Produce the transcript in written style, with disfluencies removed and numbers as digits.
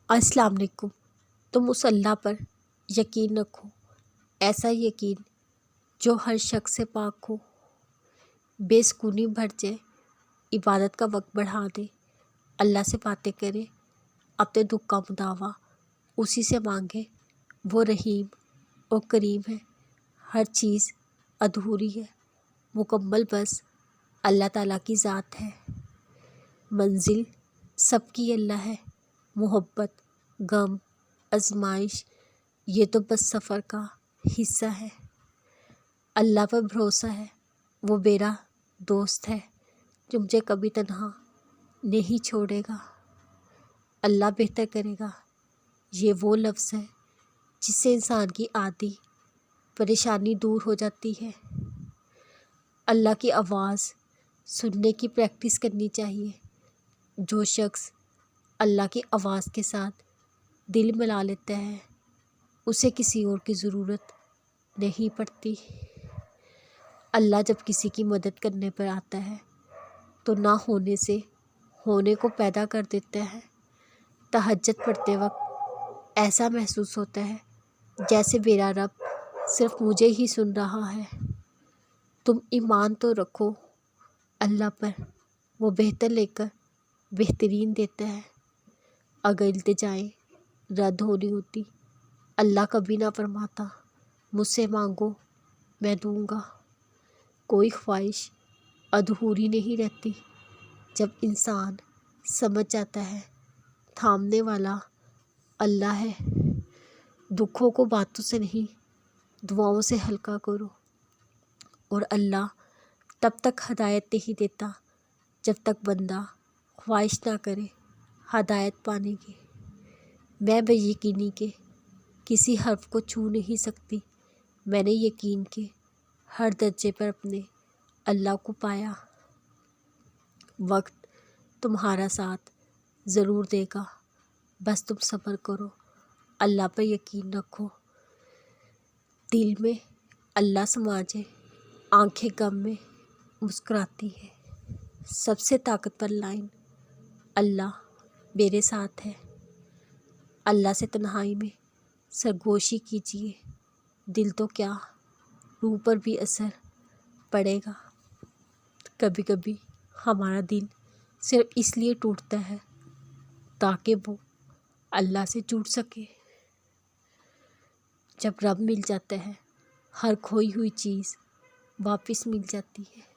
السلام علیکم۔ تم اس اللہ پر یقین رکھو، ایسا یقین جو ہر شخص سے پاک ہو، بے سکونی بھر جائے، عبادت کا وقت بڑھا دے، اللہ سے باتیں کرے، اپنے دکھ کا مداوع اسی سے مانگے۔ وہ رحیم اور کریم ہے، ہر چیز ادھوری ہے، مکمل بس اللہ تعالیٰ کی ذات ہے۔ منزل سب کی اللہ ہے، محبت، غم، آزمائش یہ تو بس سفر کا حصہ ہے۔ اللہ پر بھروسہ ہے، وہ میرا دوست ہے جو مجھے کبھی تنہا نہیں چھوڑے گا۔ اللہ بہتر کرے گا، یہ وہ لفظ ہے جس سے انسان کی آدھی پریشانی دور ہو جاتی ہے۔ اللہ کی آواز سننے کی پریکٹس کرنی چاہیے۔ جو شخص اللہ کی آواز کے ساتھ دل ملا لیتا ہے، اسے کسی اور کی ضرورت نہیں پڑتی۔ اللہ جب کسی کی مدد کرنے پر آتا ہے تو نہ ہونے سے ہونے کو پیدا کر دیتا ہے۔ تہجد پڑھتے وقت ایسا محسوس ہوتا ہے جیسے میرا رب صرف مجھے ہی سن رہا ہے۔ تم ایمان تو رکھو اللہ پر، وہ بہتر لے کر بہترین دیتا ہے۔ اگر التجائیں رد ہونی ہوتی، اللہ کبھی نہ فرماتا مجھ سے مانگو میں دوں گا۔ کوئی خواہش ادھوری نہیں رہتی جب انسان سمجھ جاتا ہے تھامنے والا اللہ ہے۔ دکھوں کو باتوں سے نہیں دعاؤں سے ہلکا کرو، اور اللہ تب تک ہدایت نہیں دیتا جب تک بندہ خواہش نہ کرے ہدایت پانے کی۔ میں بے یقینی کے کسی حرف کو چھو نہیں سکتی، میں نے یقین کے ہر درجے پر اپنے اللہ کو پایا۔ وقت تمہارا ساتھ ضرور دے گا، بس تم صبر کرو، اللہ پر یقین رکھو۔ دل میں اللہ سما جائے، آنکھیں غم میں مسکراتی ہے۔ سب سے طاقتور لائن اللہ میرے ساتھ ہے۔ اللہ سے تنہائی میں سرگوشی کیجیے، دل تو کیا روح پر بھی اثر پڑے گا۔ کبھی کبھی ہمارا دل صرف اس لیے ٹوٹتا ہے تاکہ وہ اللہ سے جڑ سکے۔ جب رب مل جاتا ہے، ہر کھوئی ہوئی چیز واپس مل جاتی ہے۔